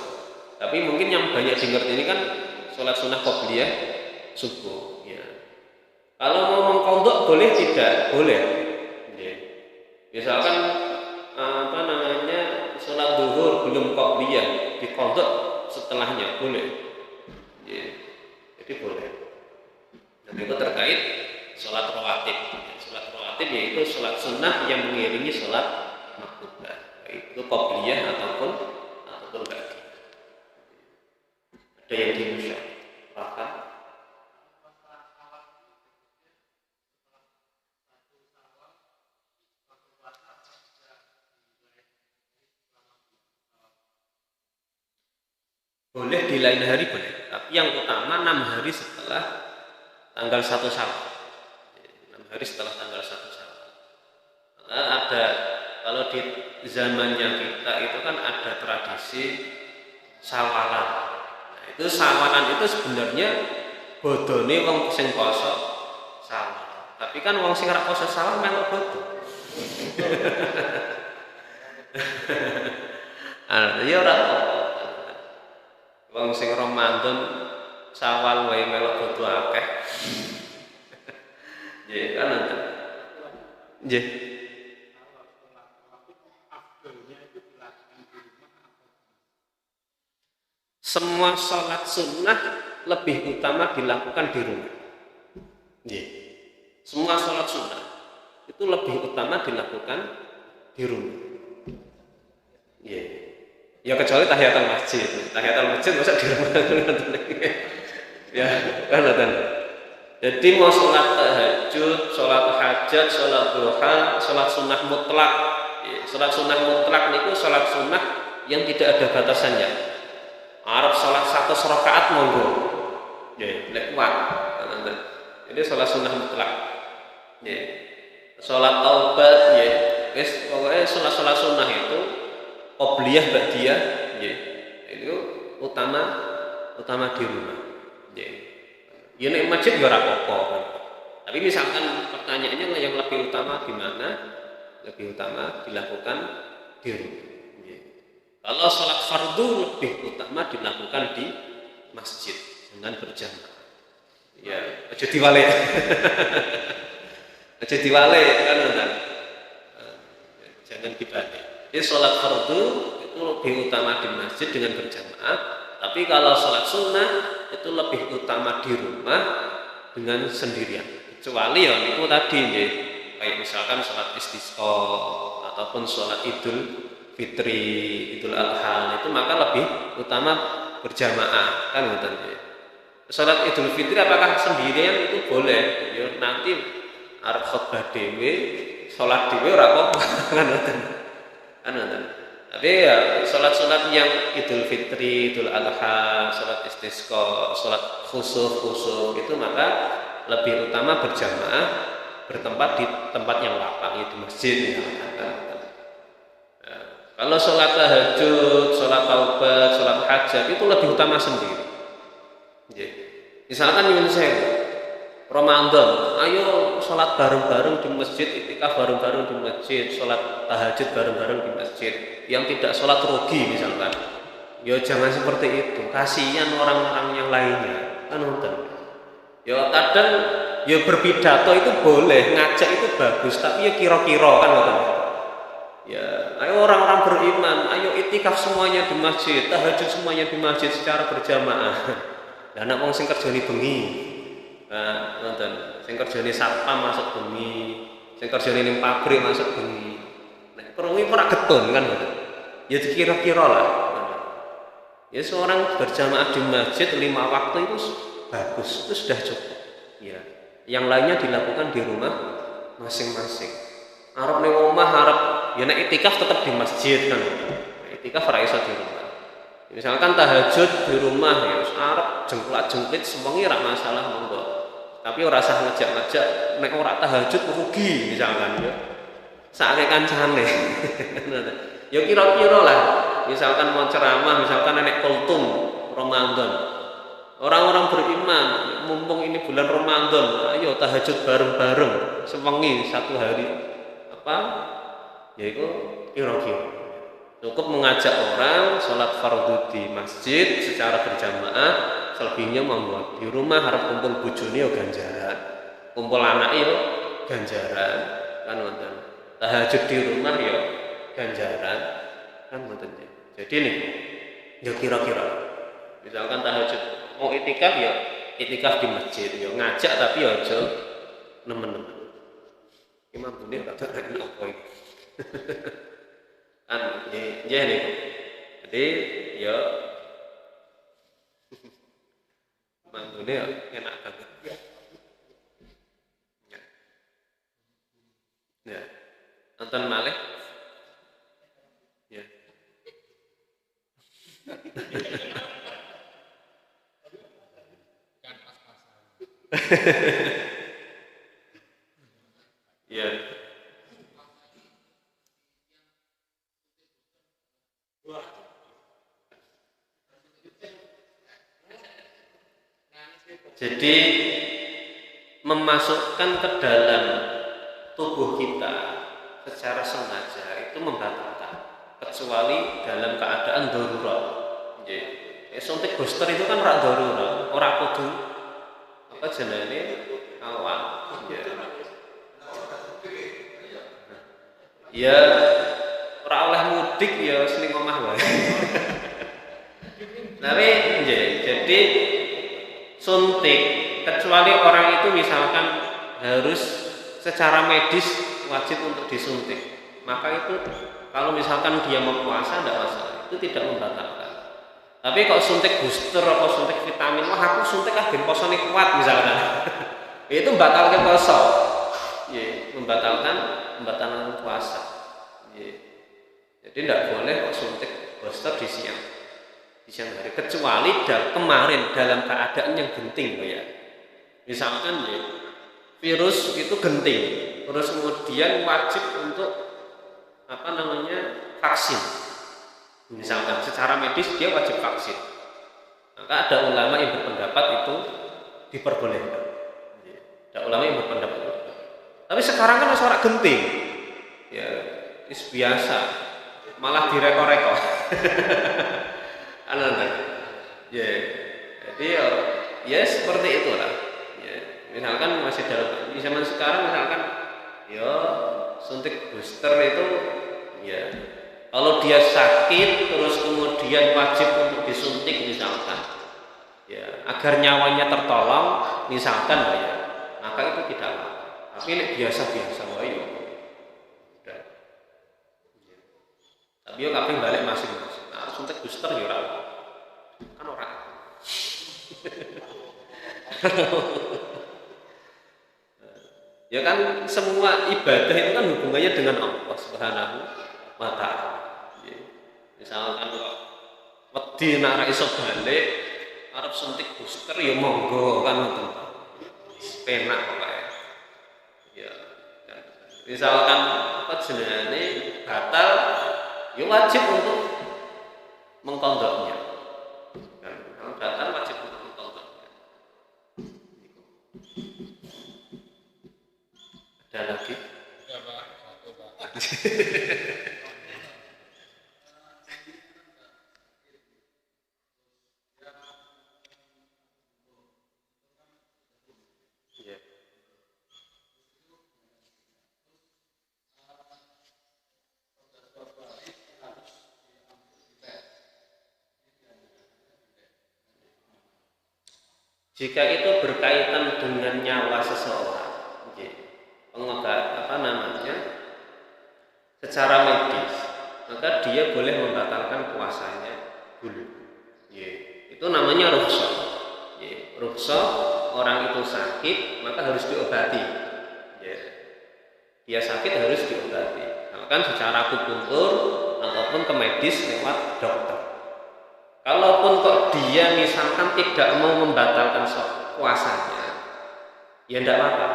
Tapi mungkin yang banyak dimengerti ini kan salat sunnah qobliyah subuh. Ya. Kalau mau mengqadha boleh tidak? Boleh. Ya. Misalkan sholat zuhur belum qobliyah diqadha setelahnya boleh. Ya. Jadi boleh. Dan itu terkait sholat rawatib. Sholat rawatib yaitu sholat sunnah yang mengiringi sholat maktubah, yaitu qobliyah ataupun ba'diyah. Ada yang dimusyawarakan? Boleh di lain hari boleh, tapi yang utama 6 hari setelah tanggal 1 Syawal. 6 hari setelah tanggal 1 Syawal. Nah, ada kalau di zamannya kita itu kan ada tradisi sawalan. Nah, itu sawalan itu sebenarnya bodone wong sing poso sawal. Tapi kan wong sing ora poso sawal melok bodo. Ya ora wong sing Ramadan sawal wae melok bodo akeh. Nggih, kan ngoten. Nggih. Semua sholat sunnah lebih utama dilakukan di rumah. Nggih. Semua sholat sunnah itu lebih utama dilakukan di rumah. Nggih. Ya kecuali tahiyatul masjid. Tahiyatul masjid masa di rumah. Ya, kan ngoten. Jadi mau sholat tahajud, sholat hajat, sholat duha, sholat sunnah mutlak. Sholat sunnah mutlak niku sholat sunnah yang tidak ada batasannya. Arab sholat 100 rakaat monggo. Nggih, lek kuat. Jadi sholat sunnah mutlak. Nggih. Sholat taubat nggih. Wis pokoke sholat sunnah itu qobliyah ba'diyah nggih. Itu utama di rumah. Nggih. Ya nek masjid ya ora apa-apa. Tapi misalkan pertanyaannya yang lebih utama di mana? Lebih utama dilakukan di rumah. Kalau sholat fardu lebih utama dilakukan di masjid dengan berjamaah. Ya, aja diwale. Aja diwale kan ngoten. Jangan dibalik. Jadi sholat fardu itu lebih utama di masjid dengan berjamaah. Tapi kalau sholat sunnah itu lebih utama di rumah dengan sendirian. Kecuali ya itu tadi nggih, kayak misalkan sholat istisqa ataupun sholat Idul Fitri, Idul Adha itu maka lebih utama berjamaah kan ngoten nggih. Salat Idul Fitri apakah sendirian itu boleh? Ya nanti arep khotbah dhewe, salat dhewe ora apa-apa kan ngoten. Kan ngoten. Tapi ya salat-salat yang Idul Fitri, Idul Adha, salat istisqa, salat khusuf itu maka lebih utama berjamaah bertempat di tempat yang lapang itu masjid ya. Kalau sholat tahajud, sholat taubat, sholat hajat itu lebih utama sendiri. Jadi, misalkan nyuwun sewu, Ramadan, ayo sholat bareng-bareng di masjid, iktikaf bareng-bareng di masjid, sholat tahajud bareng-bareng di masjid. Yang tidak sholat rugi misalkan, ya jangan seperti itu. Kasihan orang-orang yang lainnya, kan nonton. Ya kadang, ya berpidato itu boleh, ngajak itu bagus, tapi ya kira-kira kan nonton. Ya, ayo orang-orang beriman, ayo itikaf semuanya di masjid, tahajud semuanya di masjid secara berjamaah. Lah nek wong sing kerjane bengi. Nah, nonton, sing kerjane satpam masuk bengi, sing kerjane ning pabrik masuk bengi. Nek krungu ora getun kan. Ya dikira-kira lah. Ya seorang berjamaah di masjid 5 waktu itu bagus, itu sudah cukup. Ya. Yang lainnya dilakukan di rumah masing-masing. Arep ning omah arep ya nek itikaf tetap di masjid kan. Itikaf ora iso di rumah. Misalkan tahajud di rumah ya arep jengklak-jengklit sewengi ora masalah monggo. Tapi ora usah ngejak-ngejak nek ora tahajud rugi misalkan ya. Sakake kancane. Ya kira-kira lah. Misalkan mau ceramah, misalkan nek kultum Ramadan. Orang-orang beriman, mumpung ini bulan Ramadan, ayo tahajud bareng-bareng sewengi satu hari. Yaitu kira-kira cukup mengajak orang sholat fardu di masjid secara berjamaah, selebihnya membuat di rumah harap kumpul bojone yo ganjaran, kumpul anak yo ganjaran kan wonten. Tahajud di rumah yo ganjaran kan wonten. Jadi nih yo kira-kira misalkan tahajud mau itikaf ya itikaf di masjid yo ngajak tapi yo aja nemen-nemen. Imam Bunir tak ada apa iki. Kan nggih niku. Jadi ya Imam Bunir enak banget. Ya. Nonton malih. Ya. Ya. Jadi memasukkan ke dalam tubuh kita secara sengaja itu membatalkan kecuali dalam keadaan darurat. suntik booster itu kan ora darurat, ora kudu apa jenenge awal. Ya. Ya ora oleh mudik ya wis ning omah wae. Tapi jadi suntik kecuali orang itu misalkan harus secara medis wajib untuk disuntik, maka itu kalau misalkan dia mau puasa tidak masalah, itu tidak membatalkan. Tapi kalau suntik booster atau suntik vitamin, wah aku suntik ben posone kuat misalkan, itu membatalkan puasa, ya, membatalkan puasa. Ya. Jadi tidak boleh kok suntik booster di siang hari, kecuali kemarin dalam keadaan yang genting, ya. Misalkan ya, virus itu genting, terus kemudian wajib untuk vaksin. Misalkan secara medis dia wajib vaksin, maka ada ulama yang berpendapat itu diperbolehkan. Ada ulama yang berpendapat itu. Tapi sekarang kan suara genting, ya, biasa, malah direko-reko. Ya, jadi ya seperti itulah. Ya, misalkan masih dalam di zaman sekarang misalkan ya suntik booster itu ya kalau dia sakit terus kemudian wajib untuk disuntik misalkan ya agar nyawanya tertolong misalkan ya maka itu tidak apa. Tapi ini biasa-biasa wae ya. Udah. Tapi yo kabeh balik masing-masing. Nah, suntik booster ya ora. Kan ora. Ya kan semua ibadah itu kan hubungannya dengan Allah Subhanahu wa ta'ala. Misalkan kok wedi nek ora iso balik arep suntik booster ya monggo kan ngoten. Penak pokoke. Ya. Misalkan apa jenenge batal ya wajib untuk mengkondoknya. Kalau batal wajib untuk mengkondoknya. Ada lagi? Ya Pak, satu Pak. Jika itu berkaitan dengan nyawa seseorang, pengobat secara medis, maka dia boleh membatalkan puasanya dulu. Itu namanya rukhsah. Rukhsah, orang itu sakit maka harus diobati. Dia sakit harus diobati. Misalkan secara akupuntur ataupun ke medis lewat dokter. Kalaupun kok dia misalkan tidak mau membatalkan puasanya, ya tidak apa-apa,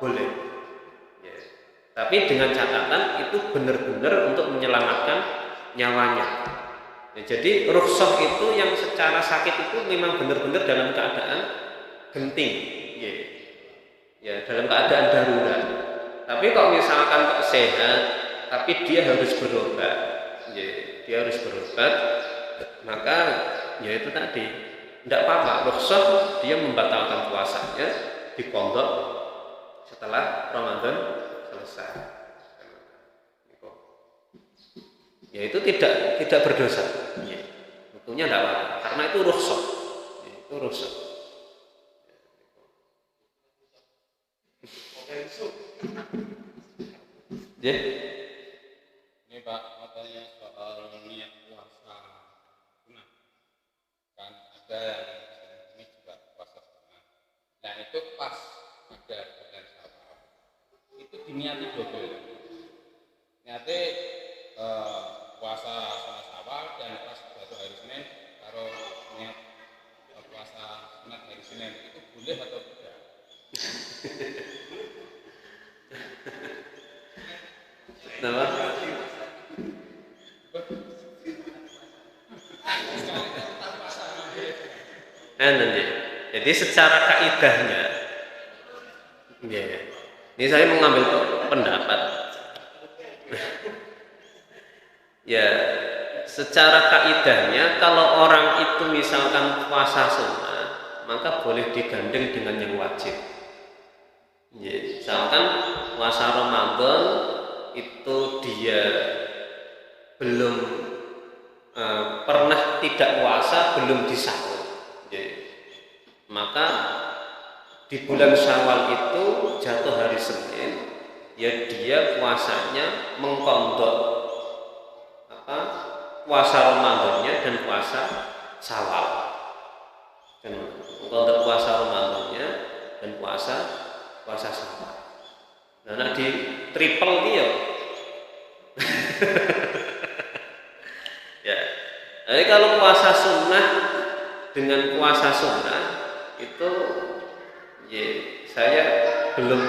boleh. Ya. Tapi dengan catatan itu benar-benar untuk menyelamatkan nyawanya. Ya, jadi rukhsah itu yang secara sakit itu memang benar-benar dalam keadaan genting, ya dalam keadaan darurat. Tapi kalau misalkan kok sehat, tapi dia harus berobat, dia harus berobat. Maka ya itu tadi tidak apa-apa, rukhsah dia membatalkan puasanya di pondok setelah Ramadan selesai. Ya itu tidak berdosa. Hukumnya tidak apa-apa karena itu rukhsah. Itu rukhsah. Ini Pak, katanya soal niat puasa sunnah. Kan ada yang ini juga puasa sunnah. Nah itu pas ada bulan Syawal, itu diniati double. Niatnya puasa sunat Syawal dan pas jatuh hari Senin, kalau niat puasa sunat hari Senin itu boleh atau tidak? Nama? Nanti. Jadi secara kaidahnya, ini saya mengambil pendapat. Ya, secara kaidahnya kalau orang itu misalkan puasa sunnah, maka boleh digandeng dengan yang wajib. Misalkan puasa Ramadan itu dia belum pernah tidak puasa, belum disahur, maka di bulan Syawal itu jatuh hari Senin, ya dia puasanya mengkondok puasa Ramadannya dan puasa Syawal, dan mengkondok puasa Ramadannya dan puasa Syawal. Nah, di triple dia. Ya. Jadi kalau puasa sunnah dengan puasa sunnah itu saya belum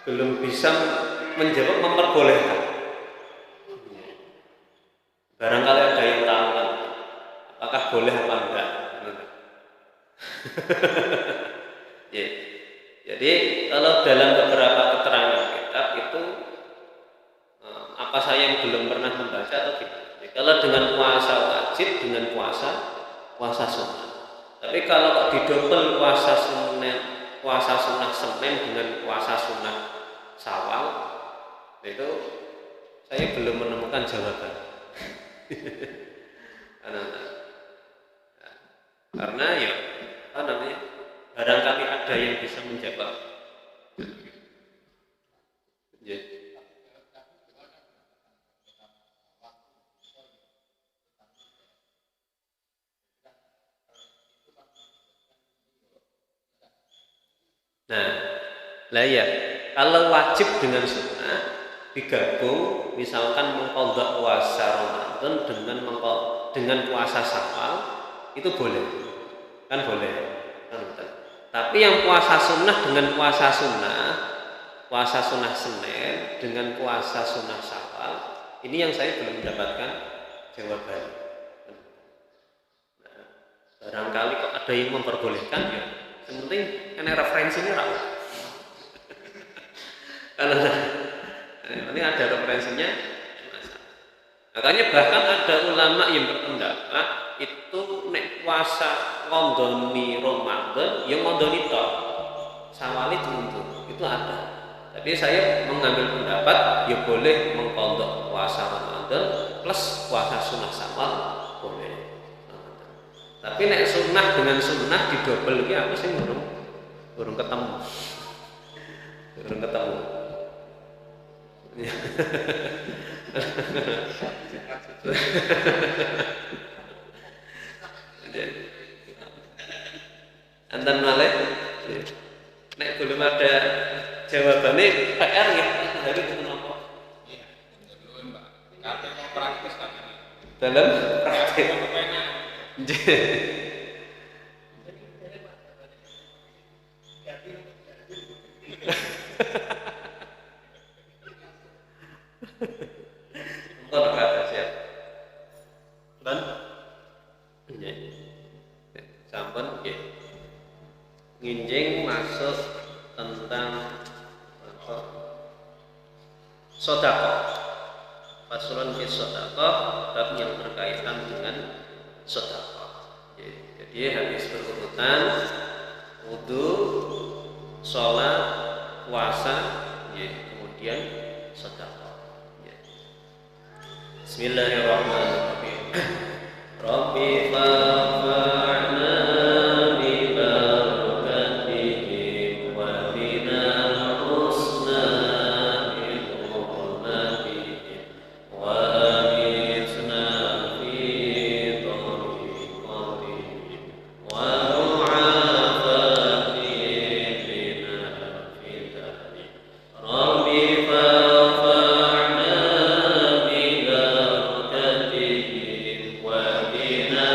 belum bisa menjawab memperbolehkan. Barangkali ada yang tahu kan, apakah boleh apa enggak. Jadi kalau dalam beberapa keterangan kitab itu apa saya yang belum pernah membaca atau gimana? Kalau dengan puasa wajib dengan puasa sunnah. Tapi kalau didobel puasa sunnah Senin dengan puasa sunnah Syawal, itu saya belum menemukan jawaban. Karena ya barangkali ada yang bisa menjawab. Nah, ya kalau wajib dengan sunnah digabung, misalkan mengqadha puasa Ramadan dengan puasa Syawal, itu boleh, kan boleh. Tapi yang puasa sunnah dengan puasa sunnah Senin dengan puasa sunnah Syawal, ini yang saya belum mendapatkan jawaban. Nah, barangkali kok ada yang memperbolehkan ya. Yang penting kan referensinya rawa. Karena ini ada referensinya. Makanya bahkan ada ulama yang berpendapat itu nek puasa ngondoni Ramadan yang ngondoni tok. Syawal itu ada. Tapi saya mengambil pendapat ya boleh mengqadha puasa Ramadan plus puasa sunnah Syawal boleh. Tapi nek sunnah dengan sunnah didobel iki aku sing burung ketemu. Antan malih nek belum ada jawabannya PR ya hari itu kenapa? Iya, dulu Mbak. Kate mau praktis kan ini. Dalam praktis. Entar kata siap. Dan sampun nggih. Nginjing masuk tentang sedekah. Faslun fi sedekah, bab yang berkaitan dengan sedekah. Jadi habis berurutan wudu, sholat, puasa, kemudian sedekah. Bismillahirrahmanirrahim. Rabbi fa'na bi barakatihim wa bina husna bi hurmatihim wa amitna fi tariqatihim wa ru'afatihim lina fitani Rabbi fa'na bi barakatihim wa bina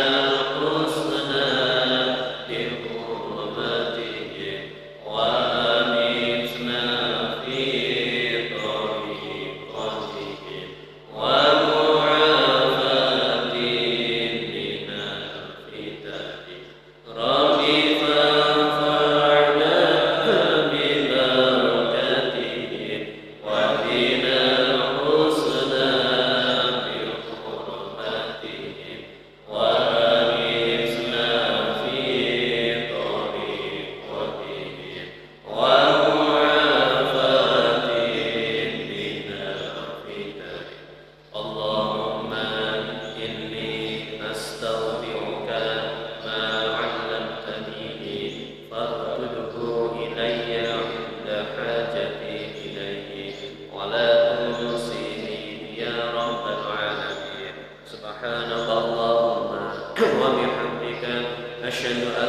أشهد أن